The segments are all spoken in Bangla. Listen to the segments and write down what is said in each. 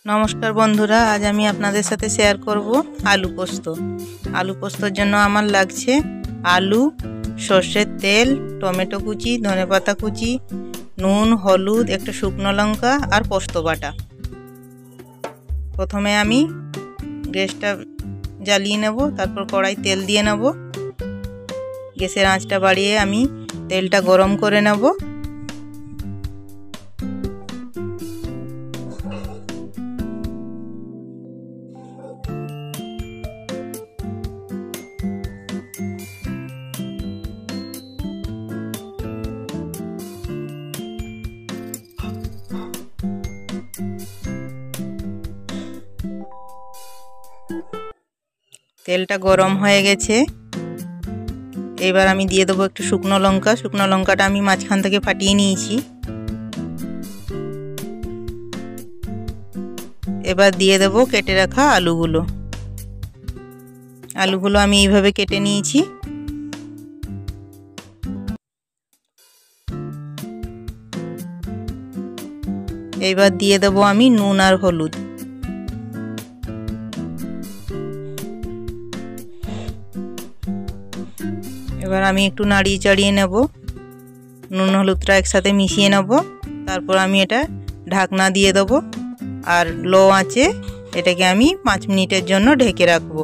नमस्कार बंधुरा आज आमी आपनादेर साथे शेयर करब आलू पोस्त। आलू पोस्तर जन्य आमार लागछे आलू, सर्षेर तेल, टमेटो कुचि, धनेपाता कुचि, नुन, हलुद, एकटा शुकनो लंका और पोस्त बाटा। प्रथमे आमी गैसटा जालिए नेब, तारपर कड़ाई तेल दिए नेब। गैसेर आँचटा बाड़िए आमी तेलटा गरम करे नेब। तेलटा गरम हो गेछे, एबार आमी दिए देबो एकटु शुकनो लंका। शुकनो लंकाटा आमी माझखान थेके फाटिए निয়েছি। एबार दिए देबो केटे राखा आलूगुलो। आलूगुलो आमी এইভাবে केटे নিয়েছি। एबार दिए देबो आमी নুন আর হলুদ। এবার আমি একটু নাড়িয়ে চাড়িয়ে নেব। নুন হলুদটা একসাথে মিশিয়ে নেব। তারপর আমি এটা ঢাকনা দিয়ে দেব আর লো আঁচে এটাকে আমি 5 মিনিটের জন্য ঢেকে রাখব।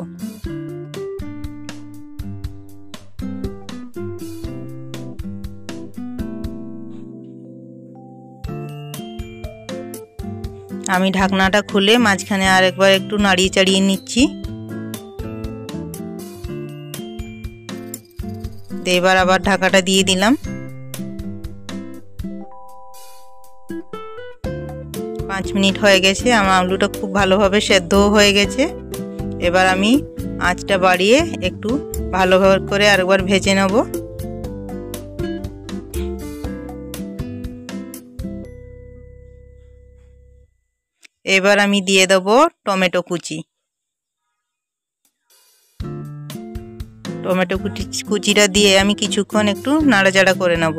আমি ঢাকনাটা খুলে মাঝখানে আরেকবার একটু নাড়িয়ে চাড়িয়ে নিচ্ছি। এবার আবার ঢাকাটা দিয়ে দিলাম। 5 মিনিট হয়ে গেছে, আমার আলুটা খুব ভালোভাবে সেদ্ধ হয়ে গেছে। এবার আমি আঁচটা বাড়িয়ে একটু ভালোভাবে করে আরেকবার ভেজে নেব। এবার আমি দিয়ে দেব টমেটো কুচি। टमेटो कुचिटा दिए आमी किछुक्षण एकटू नाड़ाचाड़ा करे नेब।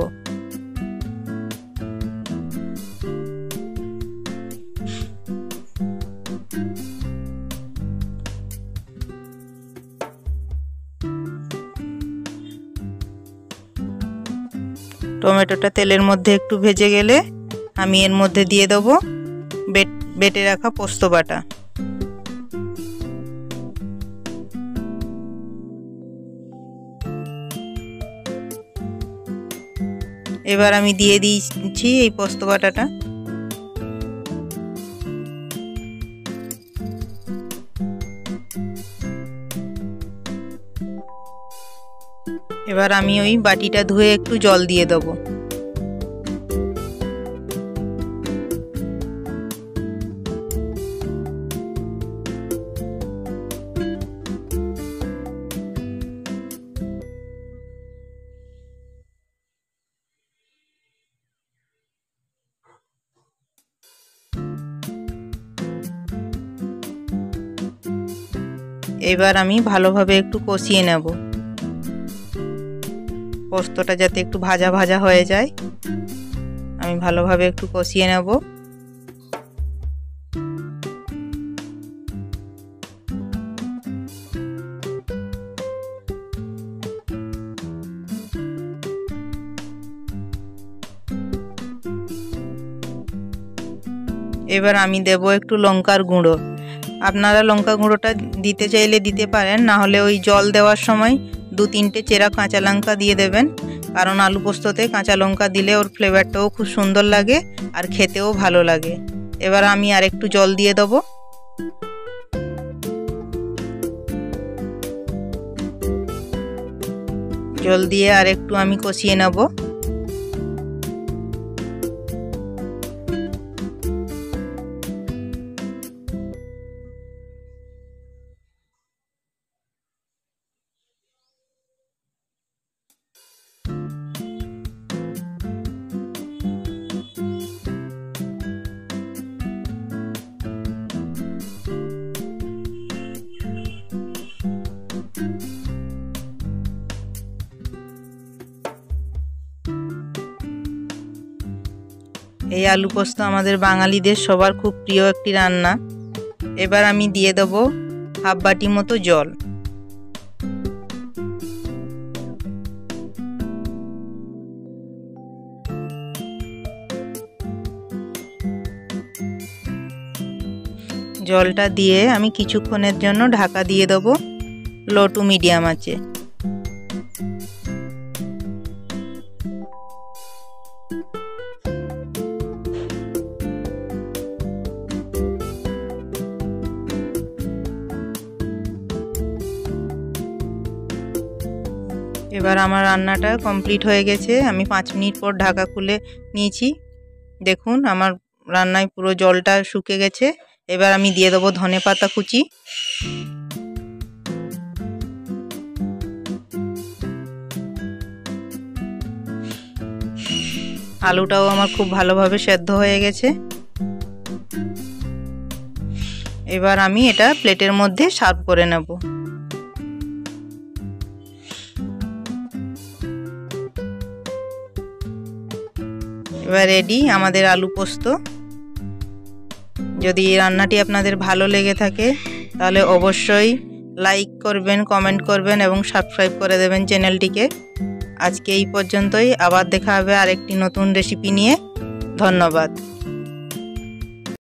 टमेटोटा तेलेर मধ্যে एकटू भेजे गेले आमी एर मধ্যে दिए देब बेटे राखा पोस्त बाटा। এবার আমি দিয়ে দিয়েছি এই পোস্ত বাটাটা। এবার আমি ওই বাটিটা ধুয়ে একটু জল দিয়ে দেব। এবার আমি ভালোভাবে একটু কষিয়ে নেব, পোস্তটা যাতে একটু ভাজা ভাজা হয়ে যায়। আমি ভালোভাবে একটু কষিয়ে নেব। এবার আমি দেব একটু লঙ্কার গুঁড়ো। আপনারা লঙ্কা গুঁড়োটা দিতে চাইলে দিতে পারেন, না হলে ওই জল দেওয়ার সময় 2-3টে চেরা কাঁচা লঙ্কা দিয়ে দেবেন, কারণ আলু পোস্ততে কাঁচা লঙ্কা দিলে ওর ফ্লেভারটাও খুব সুন্দর লাগে আর খেতেও ভালো লাগে। এবার আমি আর একটু জল দিয়ে দেব। জল দিয়ে আর একটু আমি কষিয়ে নেব। এই আলু পোস্ত আমাদের বাঙালিদের সবার খুব প্রিয় একটি রান্না। এবার আমি দিয়ে দেব হাফ বাটি মতো জল। জলটা দিয়ে আমি কিছুক্ষণের জন্য ঢাকা দিয়ে দেব লো টু মিডিয়াম আঁচে। এবার আমার রান্নাটা কমপ্লিট হয়ে গেছে। আমি 5 মিনিট পর ঢাকা খুলে নিয়েছি। দেখুন আমার রান্নায় পুরো জলটা শুকে গেছে। এবার আমি দিয়ে দেবো ধনেপাতা কুচি, আলুটাও আমার খুব ভালোভাবে সেদ্ধ হয়ে গেছে। এবার আমি এটা প্লেটের মধ্যে সার্ভ করে নেব। এবার রেডি আমাদের আলু পোস্ত। যদি রান্নাটি আপনাদের ভালো লেগে থাকে তাহলে অবশ্যই লাইক করবেন, কমেন্ট করবেন এবং সাবস্ক্রাইব করে দেবেন চ্যানেলটিকে। আজকে এই পর্যন্তই, আবার দেখা হবে আরেকটি নতুন রেসিপি নিয়ে। ধন্যবাদ।